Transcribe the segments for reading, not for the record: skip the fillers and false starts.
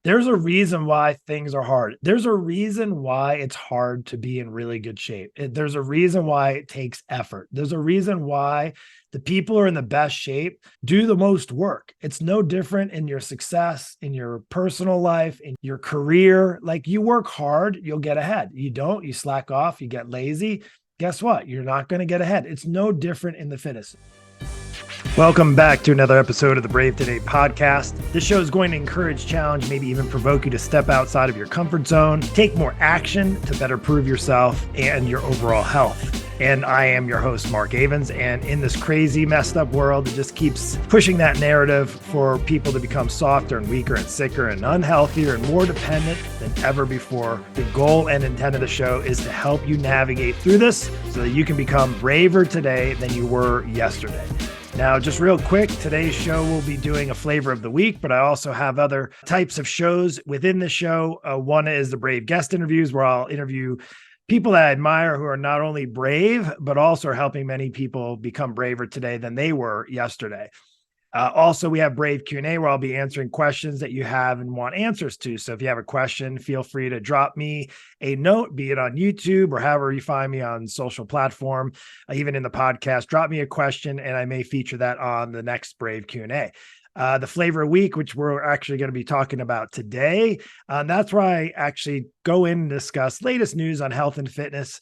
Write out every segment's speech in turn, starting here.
There's a reason why things are hard. There's a reason why it's hard to be in really good shape. There's a reason why it takes effort. There's a reason why the people who are in the best shape do the most work. It's no different in your success, in your personal life, in your career. Like, you work hard, you'll get ahead. You don't, you slack off, you get lazy. Guess what? You're not going to get ahead. It's no different in the fitness. Welcome back to another episode of the Brave Today podcast. This show is going to encourage, challenge, maybe even provoke you to step outside of your comfort zone, take more action to better prove yourself and your overall health. And I am your host, Mark Avens. And in this crazy, messed up world, it just keeps pushing that narrative for people to become softer and weaker and sicker and unhealthier and more dependent than ever before. The goal and intent of the show is to help you navigate through this so that you can become braver today than you were yesterday. Now, just real quick, today's show will be doing a flavor of the week, but I also have other types of shows within the show. One is the Brave guest interviews, where I'll interview people that I admire who are not only brave, but also are helping many people become braver today than they were yesterday. Also, we have Brave Q&A, where I'll be answering questions that you have and want answers to. So if you have a question, feel free to drop me a note, be it on YouTube or however you find me on social platform, even in the podcast. Drop me a question and I may feature that on the next Brave Q&A. The flavor of week, which we're actually going to be talking about today, that's where I actually go in and discuss latest news on health and fitness,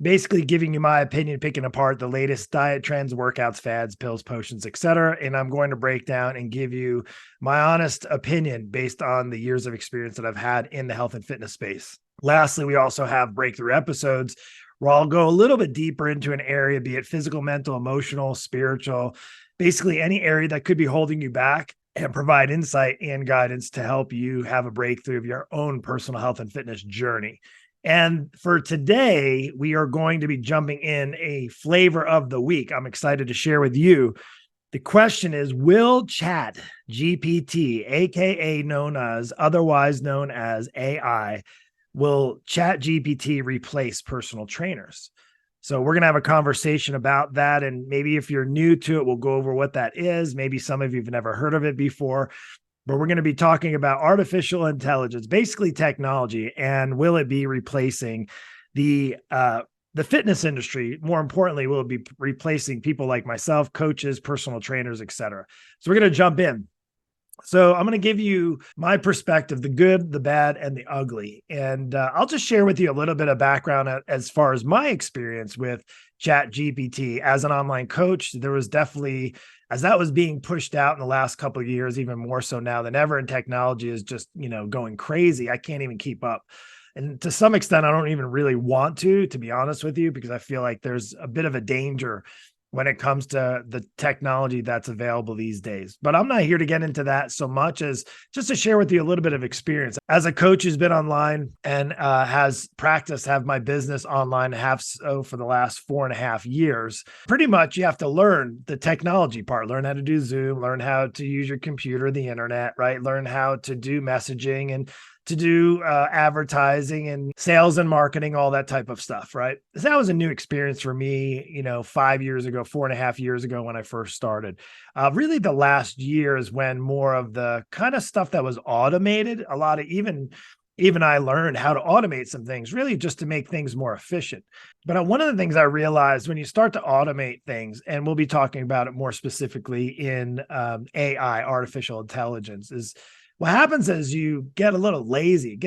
basically giving you my opinion, picking apart the latest diet trends, workouts, fads, pills, potions, etc. And I'm going to break down and give you my honest opinion based on the years of experience that I've had in the health and fitness space. Lastly, we also have breakthrough episodes where I'll go a little bit deeper into an area, be it physical, mental, emotional, spiritual, basically any area that could be holding you back, and provide insight and guidance to help you have a breakthrough of your own personal health and fitness journey. And for today, we are going to be jumping in a flavor of the week. I'm excited to share with you. The question is, will ChatGPT, aka otherwise known as AI, will ChatGPT replace personal trainers? So we're going to have a conversation about that. And maybe if you're new to it, we'll go over what that is. Maybe some of you have never heard of it before. But we're going to be talking about artificial intelligence, basically technology, and will it be replacing the fitness industry? More importantly, will it be replacing people like myself, coaches, personal trainers, etc.? So we're going to jump in. So I'm going to give you my perspective, the good, the bad, and the ugly. And I'll just share with you a little bit of background as far as my experience with ChatGPT as an online coach. There was definitely, as that was being pushed out in the last couple of years, even more so now than ever, and technology is just, going crazy. I can't even keep up. And to some extent, I don't even really want to be honest with you, because I feel like there's a bit of a danger when it comes to the technology that's available these days. But I'm not here to get into that so much as just to share with you a little bit of experience. As a coach who's been online and have my business online, have so for the last 4.5 years, pretty much you have to learn the technology part, learn how to do Zoom, learn how to use your computer, the internet, right? Learn how to do messaging and to do advertising and sales and marketing, all that type of stuff, right? So that was a new experience for me, 5 years ago, 4.5 years ago when I first started. Really the last year is when more of the kind of stuff that was automated, a lot of even I learned how to automate some things, really just to make things more efficient. But one of the things I realized when you start to automate things, and we'll be talking about it more specifically in AI, artificial intelligence, is what happens is you get a little lazy.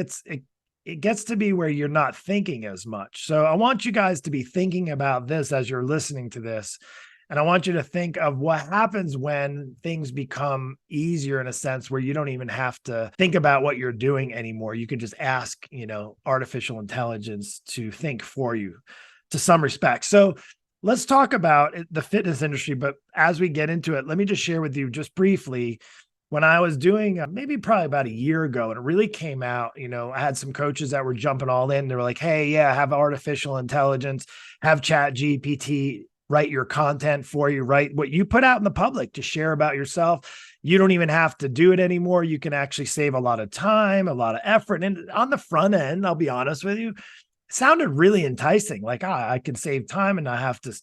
It gets to be where you're not thinking as much. So I want you guys to be thinking about this as you're listening to this. And I want you to think of what happens when things become easier in a sense where you don't even have to think about what you're doing anymore. You can just ask, artificial intelligence to think for you to some respect. So let's talk about the fitness industry. But as we get into it, let me just share with you just briefly when I was doing maybe probably about a year ago, and it really came out, I had some coaches that were jumping all in. They were like, hey, yeah, have artificial intelligence, have ChatGPT write your content for you, write what you put out in the public to share about yourself. You don't even have to do it anymore. You can actually save a lot of time, a lot of effort. And on the front end, I'll be honest with you, it sounded really enticing. Like, I can save time and not have to,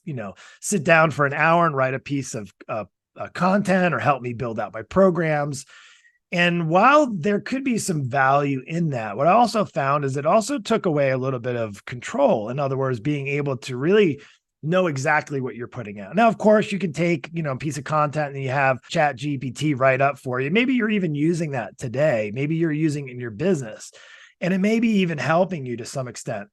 sit down for an hour and write a piece of content or help me build out my programs. And while there could be some value in that, what I also found is it also took away a little bit of control. In other words, being able to really know exactly what you're putting out. Now, of course, you can take, a piece of content and you have ChatGPT write up for you. Maybe you're even using that today. Maybe you're using it in your business, and it may be even helping you to some extent.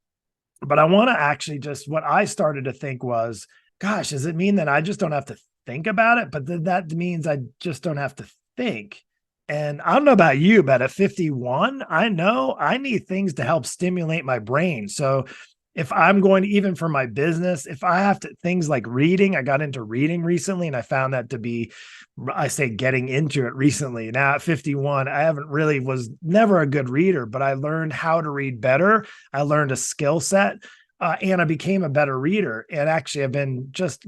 But I want to actually just what I started to think was, gosh, does it mean that I just don't have to think about it? But then that means I just don't have to think. And I don't know about you, but at 51, I know I need things to help stimulate my brain. So if I'm going to, even for my business, if I have to, things like reading, I got into reading recently and I found that to be, I say getting into it recently. Now at 51, I haven't really was never a good reader, but I learned how to read better. I learned a skill set and I became a better reader. And actually I've been just,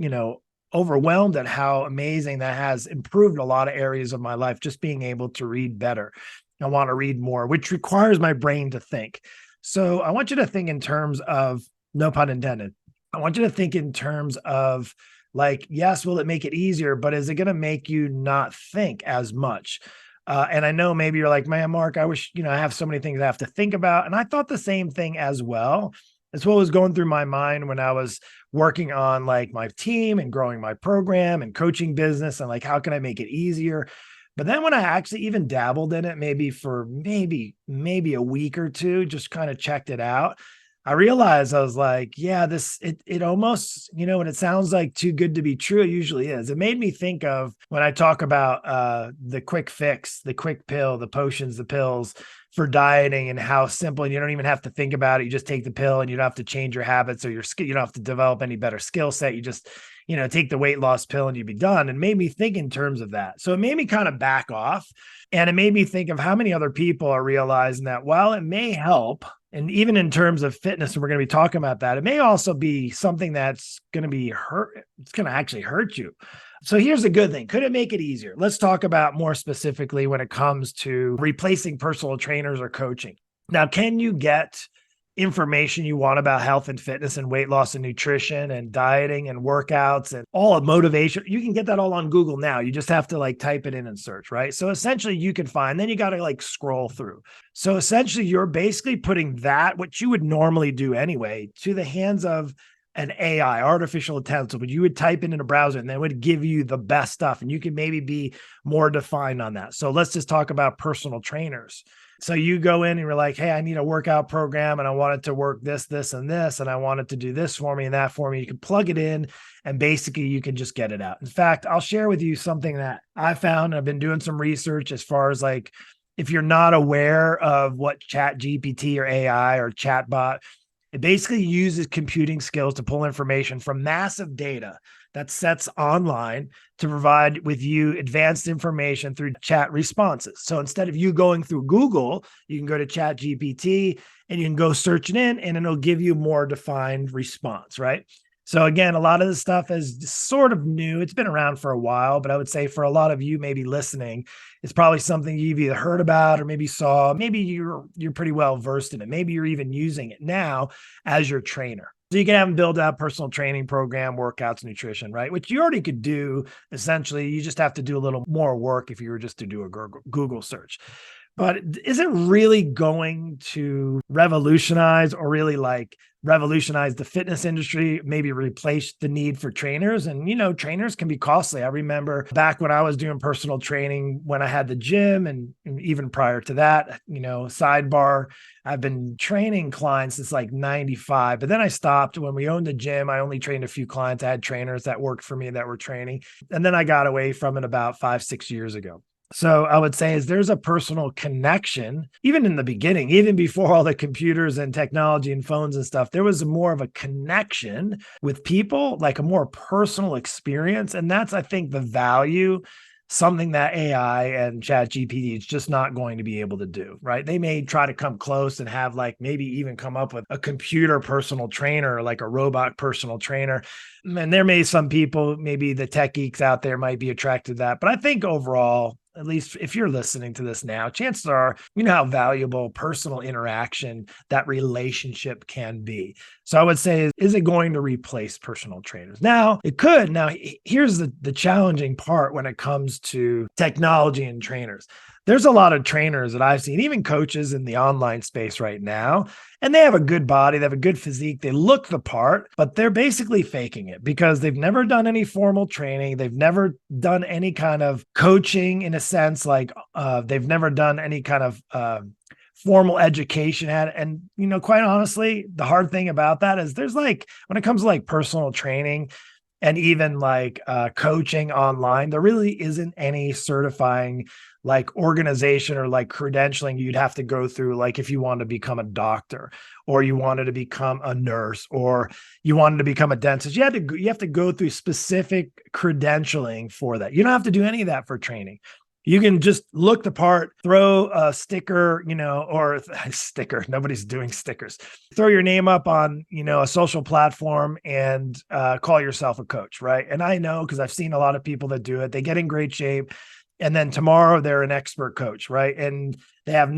overwhelmed at how amazing that has improved a lot of areas of my life, just being able to read better. I want to read more, which requires my brain to think. So I want you to think in terms of, no pun intended, I want you to think in terms of like, yes, will it make it easier, but is it going to make you not think as much? And I know maybe you're like, man, Mark, I wish, I have so many things I have to think about. And I thought the same thing as well. It's what was going through my mind when I was working on like my team and growing my program and coaching business and like, how can I make it easier? But then when I actually even dabbled in it, maybe for maybe a week or two, just kind of checked it out, I realized I was like, yeah, it almost, when it sounds like too good to be true, it usually is. It made me think of when I talk about the quick fix, the quick pill, the potions, the pills for dieting, and how simple, and you don't even have to think about it. You just take the pill and you don't have to change your habits or your skill. You don't have to develop any better skill set. You just, take the weight loss pill and you'd be done. And made me think in terms of that. So it made me kind of back off. And it made me think of how many other people are realizing that while it may help, and even in terms of fitness, and we're going to be talking about that, it may also be something that's going to be hurt. It's going to actually hurt you. So here's the good thing. Could it make it easier? Let's talk about more specifically when it comes to replacing personal trainers or coaching. Now, can you get information you want about health and fitness and weight loss and nutrition and dieting and workouts and all of motivation? You can get that all on Google now. You just have to like type it in and search, right? So essentially you can find, then you got to like scroll through. So essentially you're basically putting that, what you would normally do anyway, to the hands of an AI, artificial intelligence, but you would type it in a browser and then it would give you the best stuff. And you can maybe be more defined on that. So let's just talk about personal trainers. So you go in and you're like, hey, I need a workout program and I want it to work this, this, and this, and I want it to do this for me and that for me. You can plug it in and basically you can just get it out. In fact, I'll share with you something that I found. I've been doing some research as far as like, if you're not aware of what ChatGPT or AI or chatbot, it basically uses computing skills to pull information from massive data that sets online to provide with you advanced information through chat responses. So instead of you going through Google, you can go to ChatGPT and you can go search it in and it'll give you more defined response, right? So again, a lot of this stuff is sort of new. It's been around for a while, but I would say for a lot of you maybe listening, it's probably something you've either heard about or maybe saw. Maybe you're pretty well versed in it. Maybe you're even using it now as your trainer. So you can have them build out personal training program, workouts, nutrition, right? Which you already could do. Essentially, you just have to do a little more work if you were just to do a Google search. But is it really going to revolutionize or really like revolutionize the fitness industry, maybe replace the need for trainers? And, trainers can be costly. I remember back when I was doing personal training, when I had the gym and even prior to that, sidebar, I've been training clients since like 95, but then I stopped when we owned the gym. I only trained a few clients. I had trainers that worked for me that were training. And then I got away from it about 5-6 years ago. So I would say is there's a personal connection, even in the beginning, even before all the computers and technology and phones and stuff, there was more of a connection with people, like a more personal experience. And that's, I think, the value, something that AI and ChatGPT is just not going to be able to do, right? They may try to come close and have like maybe even come up with a computer personal trainer, like a robot personal trainer. And there may some people, maybe the tech geeks out there might be attracted to that. But I think overall, at least if you're listening to this now, chances are, how valuable personal interaction, that relationship can be. So I would say, is it going to replace personal trainers? Now, it could. Now, here's the challenging part when it comes to technology and trainers. there's a lot of trainers that I've seen, even coaches in the online space right now, and they have a good body, they have a good physique, they look the part, but they're basically faking it because they've never done any formal training. They've never done any kind of coaching in a sense, like they've never done any kind of formal education at it. And, quite honestly, the hard thing about that is there's like, when it comes to like personal training, and even like coaching online, there really isn't any certifying like organization or like credentialing you'd have to go through, like if you want to become a doctor or you wanted to become a nurse or you wanted to become a dentist. You have to go through specific credentialing for that. You don't have to do any of that for training. You can just look the part, throw a sticker, or a sticker. Nobody's doing stickers. Throw your name up on, a social platform and call yourself a coach, right? And I know because I've seen a lot of people that do it. They get in great shape, and then tomorrow they're an expert coach, right? And they have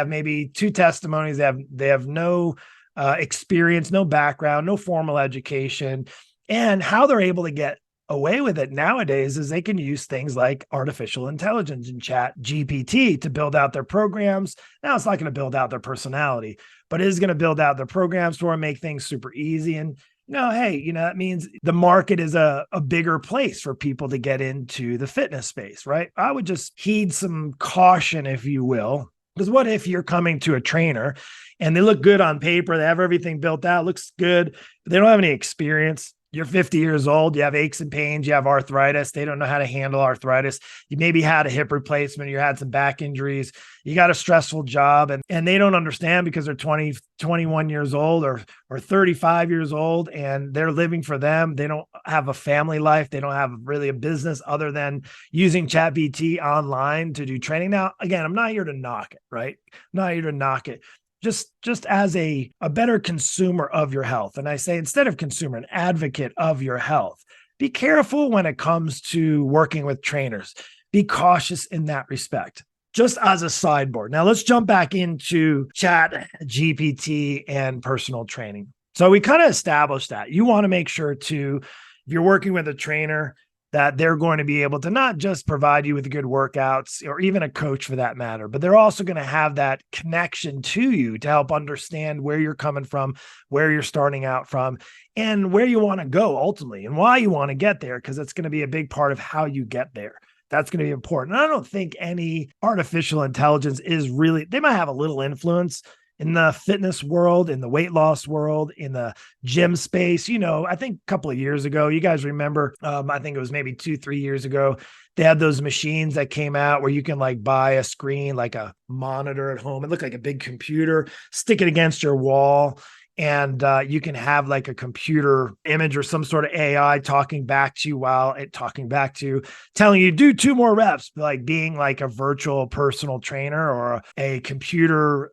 maybe 2 testimonies. They have no experience, no background, no formal education, and how they're able to get away with it nowadays is they can use things like artificial intelligence and ChatGPT to build out their programs. Now it's not going to build out their personality, but it is going to build out their programs for them, make things super easy. And hey, that means the market is a bigger place for people to get into the fitness space, right? I would just heed some caution, if you will. Because what if you're coming to a trainer and they look good on paper, they have everything built out, looks good, but they don't have any experience. You're 50 years old, you have aches and pains, you have arthritis. They don't know how to handle arthritis. You maybe had a hip replacement, you had some back injuries, you got a stressful job, and they don't understand because they're 20, 21 years old or 35 years old, and they're living for them. They don't have a family life. They don't have really a business other than using ChatGPT online to do training. Now, again, I'm not here to knock it, right? I'm not here to knock it. Just as a better consumer of your health. And I say, instead of consumer, an advocate of your health. Be careful when it comes to working with trainers. Be cautious in that respect. Just as a sideboard. Now let's jump back into Chat GPT and personal training. So we kind of established that you want to make sure to, if you're working with a trainer, that they're going to be able to not just provide you with good workouts or even a coach for that matter, but they're also going to have that connection to you to help understand where you're coming from, where you're starting out from, and where you want to go ultimately and why you want to get there, because it's going to be a big part of how you get there. That's going to be important. And I don't think any artificial intelligence is really, they might have a little influence in the fitness world, in the weight loss world, in the gym space. I think a couple of years ago, you guys remember, I think it was maybe 2-3 years ago, they had those machines that came out where you can like buy a screen, like a monitor at home. It looked like a big computer, stick it against your wall, and you can have like a computer image or some sort of AI talking back to you telling you do 2 more reps, like being like a virtual personal trainer or a computer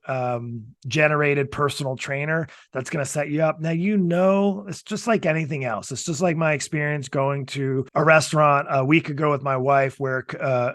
generated personal trainer that's going to set you up. Now, it's just like anything else. It's just like my experience going to a restaurant a week ago with my wife where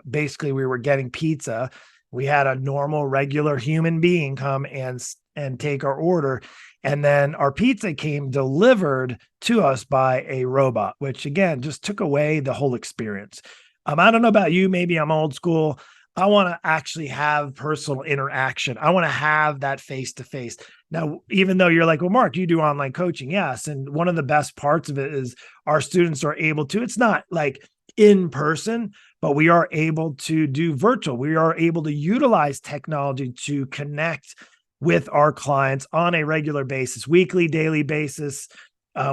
basically we were getting pizza. We had a normal, regular human being come and take our order. And then our pizza came delivered to us by a robot, which again, just took away the whole experience. I don't know about you, maybe I'm old school. I want to actually have personal interaction. I want to have that face-to-face. Now, even though you're like, well, Mark, you do online coaching. Yes. And one of the best parts of it is our students are able to, it's not like in person, but we are able to do virtual. We are able to utilize technology to connect with our clients on a regular basis, weekly, daily basis.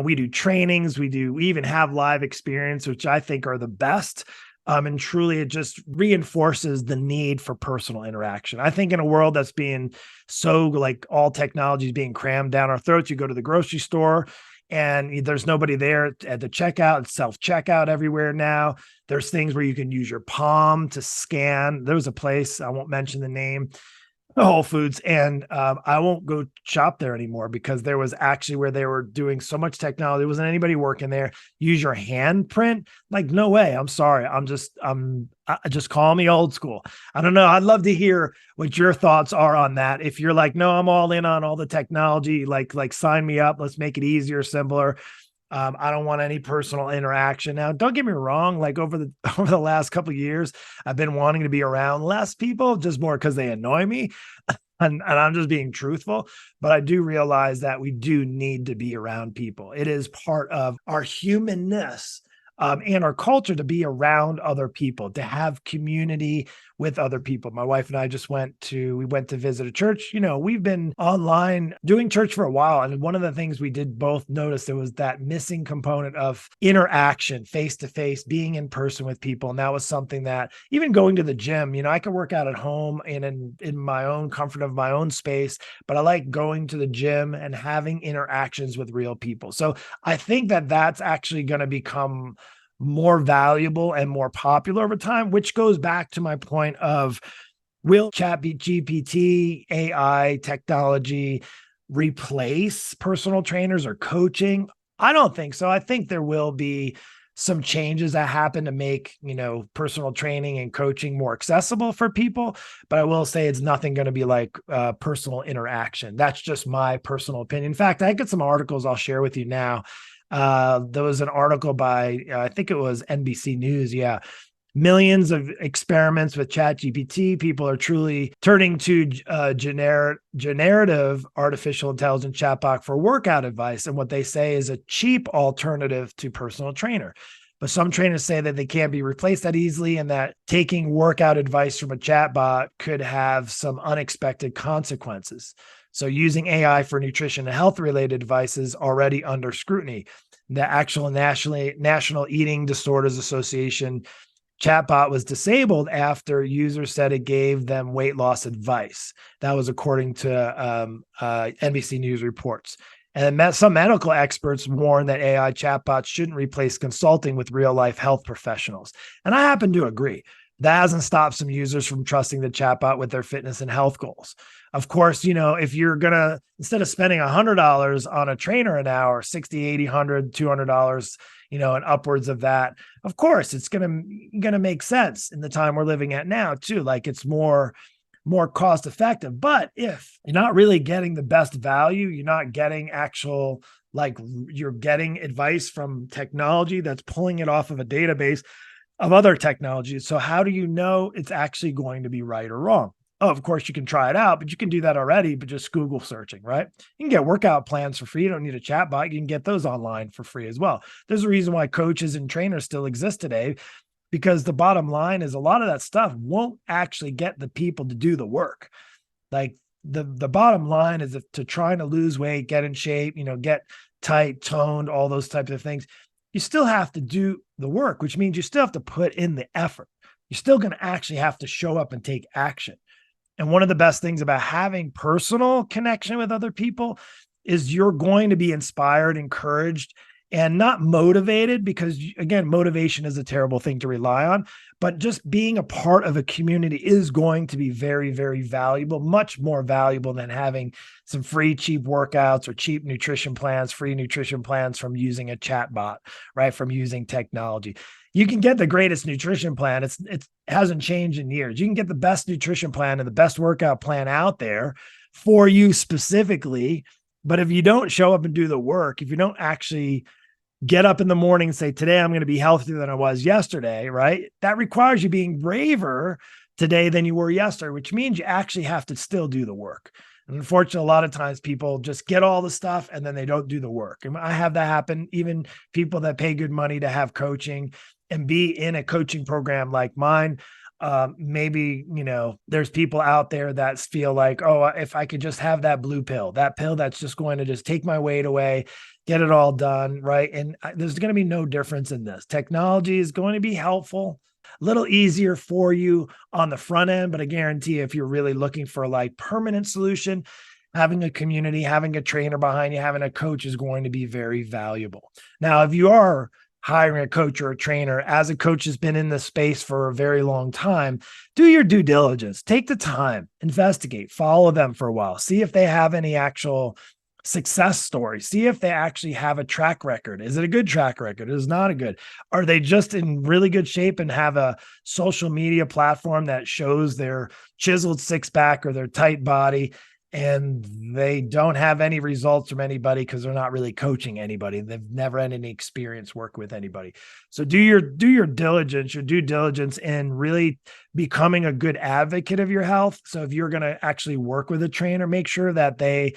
We do trainings. We even have live experience, which I think are the best. And truly, it just reinforces the need for personal interaction. I think in a world that's being so like all technology is being crammed down our throats, you go to the grocery store and there's nobody there at the checkout. It's self-checkout everywhere now. There's things where you can use your palm to scan. There was a place, I won't mention the name, Whole Foods, and I won't go shop there anymore because there was actually where they were doing so much technology. There wasn't anybody working there. Use your handprint? Like, no way. I'm sorry. Just call me old school. I don't know. I'd love to hear what your thoughts are on that. If you're like, no, I'm all in on all the technology, like sign me up. Let's make it easier, simpler. I don't want any personal interaction. Now, don't get me wrong, like over the over the last couple of years, I've been wanting to be around less people, just more because they annoy me. And I'm just being truthful, but I do realize that we do need to be around people. It is part of our humanness, and our culture to be around other people, to have community with other people. My wife and I just we went to visit a church. You know, we've been online doing church for a while. And one of the things we did both notice, there was that missing component of interaction, face to face, being in person with people. And that was something that even going to the gym, you know, I can work out at home and in my own comfort of my own space, but I like going to the gym and having interactions with real people. So I think that that's actually going to become more valuable and more popular over time, which goes back to my point of, will ChatGPT, AI technology replace personal trainers or coaching? I don't think so. I think there will be some changes that happen to make, you know, personal training and coaching more accessible for people. But I will say it's nothing going to be like personal interaction. That's just my personal opinion. In fact, I got some articles I'll share with you now. There was an article by, I think it was NBC News. Yeah. Millions of experiments with ChatGPT. People are truly turning to generative artificial intelligence chatbot for workout advice. And what they say is a cheap alternative to personal trainer. But some trainers say that they can't be replaced that easily and that taking workout advice from a chatbot could have some unexpected consequences. So using AI for nutrition and health related devices already under scrutiny. The actual National Eating Disorders Association chatbot was disabled after users said it gave them weight loss advice. That was according to NBC News reports. And some medical experts warn that AI chatbots shouldn't replace consulting with real life health professionals. And I happen to agree. That hasn't stopped some users from trusting the chatbot with their fitness and health goals. Of course, you know, if you're going to, instead of spending $100 on a trainer an hour, 60, 80, 100, $200, you know, and upwards of that, of course, it's going to make sense in the time we're living at now too. Like it's more cost effective. But if you're not really getting the best value, you're not getting actual, like you're getting advice from technology that's pulling it off of a database of other technologies. So how do you know it's actually going to be right or wrong? Oh, of course you can try it out, but you can do that already, but just Google searching, right? You can get workout plans for free. You don't need a chatbot. You can get those online for free as well. There's a reason why coaches and trainers still exist today, because the bottom line is a lot of that stuff won't actually get the people to do the work. Like the bottom line is if to trying to lose weight, get in shape, you know, get tight, toned, all those types of things, you still have to do the work, which means you still have to put in the effort. You're still going to actually have to show up and take action. And one of the best things about having personal connection with other people is you're going to be inspired, encouraged, and not motivated, because again, motivation is a terrible thing to rely on, but just being a part of a community is going to be very, very valuable, much more valuable than having some free, cheap workouts or cheap nutrition plans, free nutrition plans from using a chatbot, right? From using technology. You can get the greatest nutrition plan. It hasn't changed in years. You can get the best nutrition plan and the best workout plan out there for you specifically. But if you don't show up and do the work, if you don't actually get up in the morning and say, today I'm going to be healthier than I was yesterday, right? That requires you being braver today than you were yesterday, which means you actually have to still do the work. And unfortunately, a lot of times people just get all the stuff and then they don't do the work. And I have that happen. Even people that pay good money to have coaching and be in a coaching program like mine, maybe, you know, there's people out there that feel like, oh, if I could just have that blue pill, that pill that's just going to just take my weight away, get it all done, right? And there's going to be no difference in this. Technology is going to be helpful, a little easier for you on the front end, but I guarantee if you're really looking for a like permanent solution, having a community, having a trainer behind you, having a coach is going to be very valuable. Now, if you are hiring a coach or a trainer, as a coach has been in this space for a very long time, do your due diligence, take the time, investigate, follow them for a while, see if they have any actual success stories, see if they actually have a track record. Is it a good track record? Is it not a good? Are they just in really good shape and have a social media platform that shows their chiseled six pack or their tight body? and they don't have any results from anybody because they're not really coaching anybody. They've never had any experience working with anybody. So do your diligence, your due diligence in really becoming a good advocate of your health. So if you're going to actually work with a trainer, make sure that they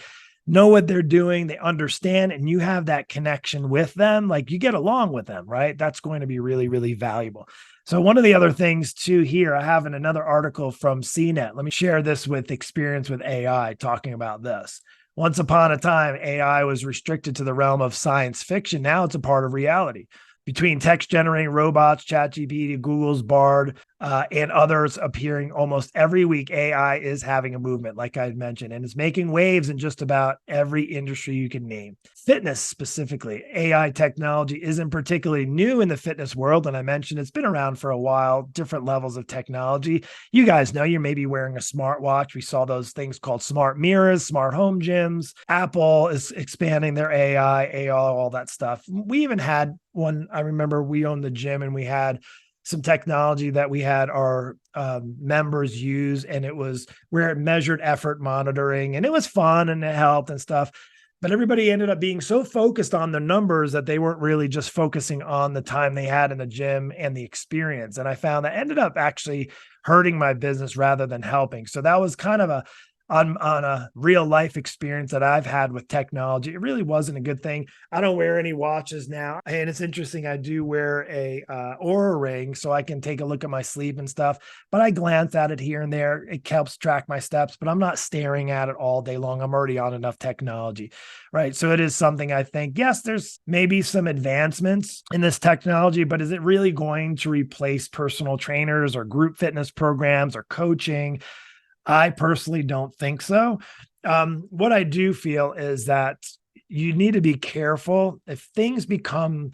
know what they're doing, they understand, and you have that connection with them. Like you get along with them, right? That's going to be really, really valuable. So one of the other things too here, I have in another article from CNET. Let me share this with experience with AI talking about this. Once upon a time, AI was restricted to the realm of science fiction. Now it's a part of reality. Between text generating robots, ChatGPT, Google's Bard, and others appearing almost every week, AI is having a movement, like I mentioned, and it's making waves in just about every industry you can name. Fitness specifically, AI technology isn't particularly new in the fitness world. And I mentioned it's been around for a while, different levels of technology. You guys know you're maybe wearing a smartwatch. We saw those things called smart mirrors, smart home gyms. Apple is expanding their AI, all that stuff. We even had one. I remember we owned the gym and we had some technology that we had our members use, and it was where it measured effort monitoring, and it was fun and it helped and stuff. But everybody ended up being so focused on the numbers that they weren't really just focusing on the time they had in the gym and the experience. And I found that ended up actually hurting my business rather than helping. So that was kind of on a real life experience that I've had with technology. It really wasn't a good thing. I don't wear any watches now. And it's interesting. I do wear a Oura ring so I can take a look at my sleep and stuff, but I glance at it here and there. It helps track my steps, but I'm not staring at it all day long. I'm already on enough technology, right? So it is something I think, yes, there's maybe some advancements in this technology, but is it really going to replace personal trainers or group fitness programs or coaching? I personally don't think so. What I do feel is that you need to be careful if things become,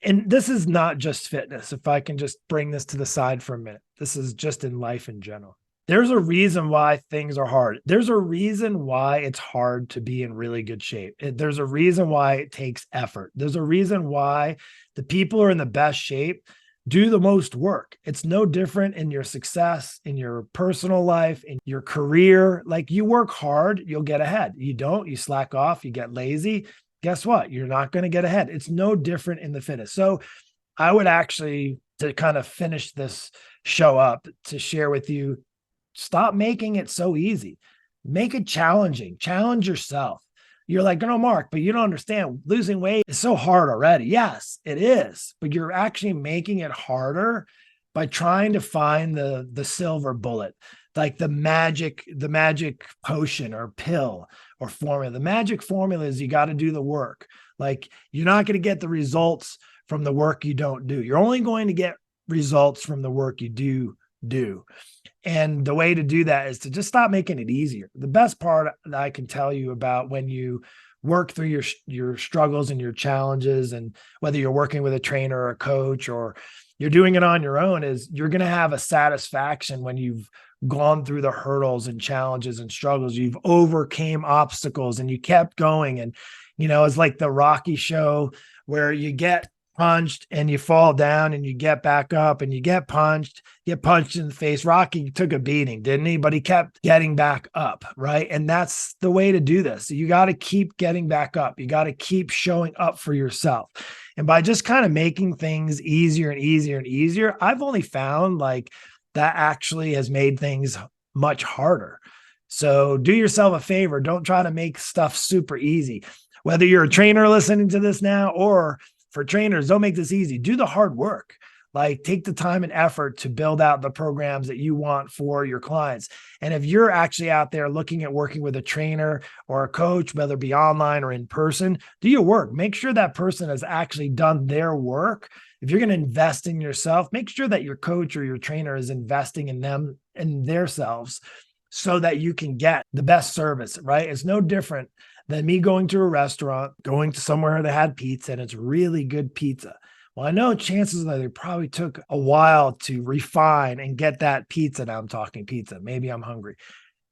and this is not just fitness. If I can just bring this to the side for a minute, this is just in life in general. There's a reason why things are hard. There's a reason why it's hard to be in really good shape. There's a reason why it takes effort. There's a reason why the people who are in the best shape do the most work. It's no different in your success, in your personal life, in your career. Like you work hard, you'll get ahead. You don't, you slack off, you get lazy. Guess what? You're not going to get ahead. It's no different in the fitness. So I would actually, to kind of finish this show up, to share with you, stop making it so easy. Make it challenging. Challenge yourself. You're like, no, Mark, but you don't understand. Losing weight is so hard already. Yes, it is. But you're actually making it harder by trying to find the silver bullet, like the magic potion or pill or formula. The magic formula is you got to do the work. Like you're not going to get the results from the work you don't do. You're only going to get results from the work you do. And the way to do that is to just stop making it easier. The best part that I can tell you about when you work through your struggles and your challenges, and whether you're working with a trainer or a coach or you're doing it on your own, is you're going to have a satisfaction when you've gone through the hurdles and challenges and struggles. You've overcame obstacles and you kept going. And, it's like the Rocky show where you get punched and you fall down and you get back up and you get punched in the face. Rocky took a beating, didn't he? But he kept getting back up, right? And that's the way to do this. You got to keep getting back up. You got to keep showing up for yourself. And by just kind of making things easier and easier and easier, I've only found like that actually has made things much harder. So do yourself a favor. Don't try to make stuff super easy. Whether you're a trainer listening to this now, or for trainers, don't make this easy. Do the hard work. Like take the time and effort to build out the programs that you want for your clients. And if you're actually out there looking at working with a trainer or a coach, whether it be online or in person, do your work. Make sure that person has actually done their work. If you're going to invest in yourself, make sure that your coach or your trainer is investing in them and themselves so that you can get the best service, right? It's no different than me going to a restaurant, going to somewhere that had pizza and it's really good pizza. Well, I know chances are they probably took a while to refine and get that pizza. Now I'm talking pizza. Maybe I'm hungry.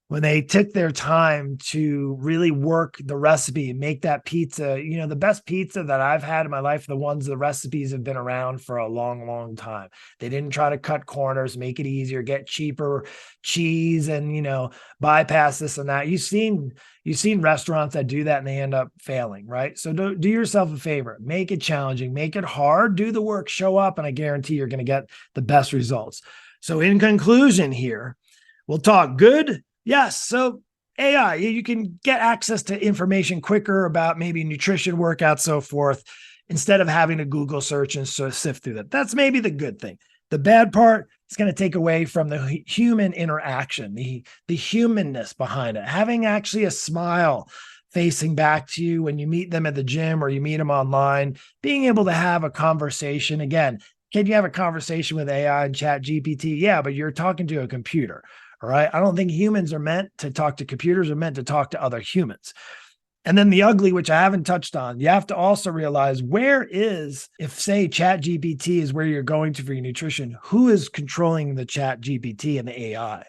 when they took their time to really work the recipe and make that pizza. The best pizza that I've had in my life, the recipes have been around for a long, long time. They didn't try to cut corners, make it easier, get cheaper cheese and, bypass this and that. You've seen restaurants that do that and they end up failing, right? So do yourself a favor, make it challenging, make it hard, do the work, show up, and I guarantee you're going to get the best results. So in conclusion here, we'll talk good. Yes. So AI, you can get access to information quicker about maybe nutrition, workouts, so forth, instead of having to Google search and sift through that. That's maybe the good thing. The bad part, it's going to take away from the human interaction, the humanness behind it, having actually a smile facing back to you when you meet them at the gym or you meet them online, being able to have a conversation. Again, can you have a conversation with AI and ChatGPT? Yeah, but you're talking to a computer. All right. I don't think humans are meant to talk to computers, are meant to talk to other humans. And then the ugly, which I haven't touched on, you have to also realize if say ChatGPT is where you're going to for your nutrition, who is controlling the ChatGPT and the AI?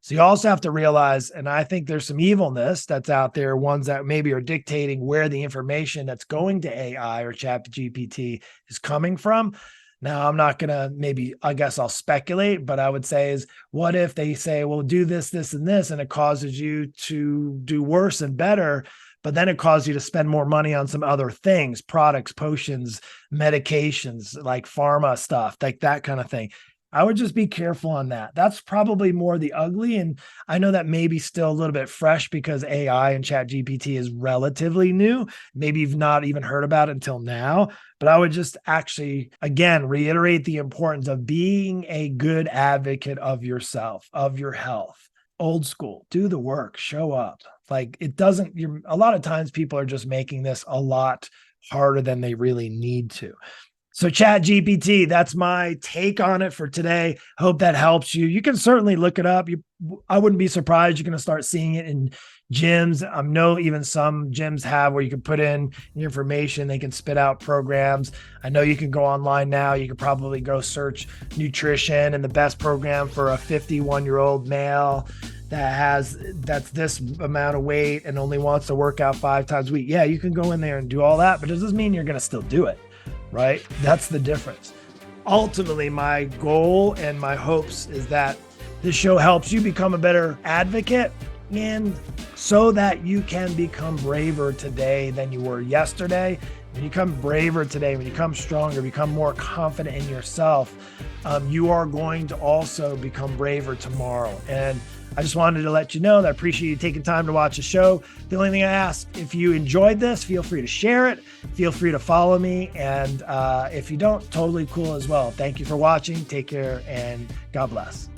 So you also have to realize, and I think there's some evilness that's out there, ones that maybe are dictating where the information that's going to AI or ChatGPT is coming from. Now, I'm not going to I guess I'll speculate, but I would say is what if they say, well, do this, this, and this, and it causes you to do worse and better, but then it causes you to spend more money on some other things, products, potions, medications, like pharma stuff, like that kind of thing. I would just be careful on that. That's probably more the ugly. And I know that maybe still a little bit fresh because AI and ChatGPT is relatively new. Maybe you've not even heard about it until now. But I would just actually, again, reiterate the importance of being a good advocate of yourself, of your health. Old school, do the work, show up. Like a lot of times people are just making this a lot harder than they really need to. So ChatGPT, that's my take on it for today. Hope that helps you. You can certainly look it up. I wouldn't be surprised you're going to start seeing it in gyms. I know even some gyms have where you can put in information. They can spit out programs. I know you can go online now. You could probably go search nutrition and the best program for a 51-year-old male that's this amount of weight and only wants to work out 5 times a week. Yeah, you can go in there and do all that, but it doesn't mean you're going to still do it. Right? That's the difference. Ultimately, my goal and my hopes is that this show helps you become a better advocate and so that you can become braver today than you were yesterday. When you become braver today, when you become stronger, become more confident in yourself, you are going to also become braver tomorrow. And I just wanted to let you know that I appreciate you taking time to watch the show. The only thing I ask, if you enjoyed this, feel free to share it. Feel free to follow me. And if you don't, totally cool as well. Thank you for watching. Take care and God bless.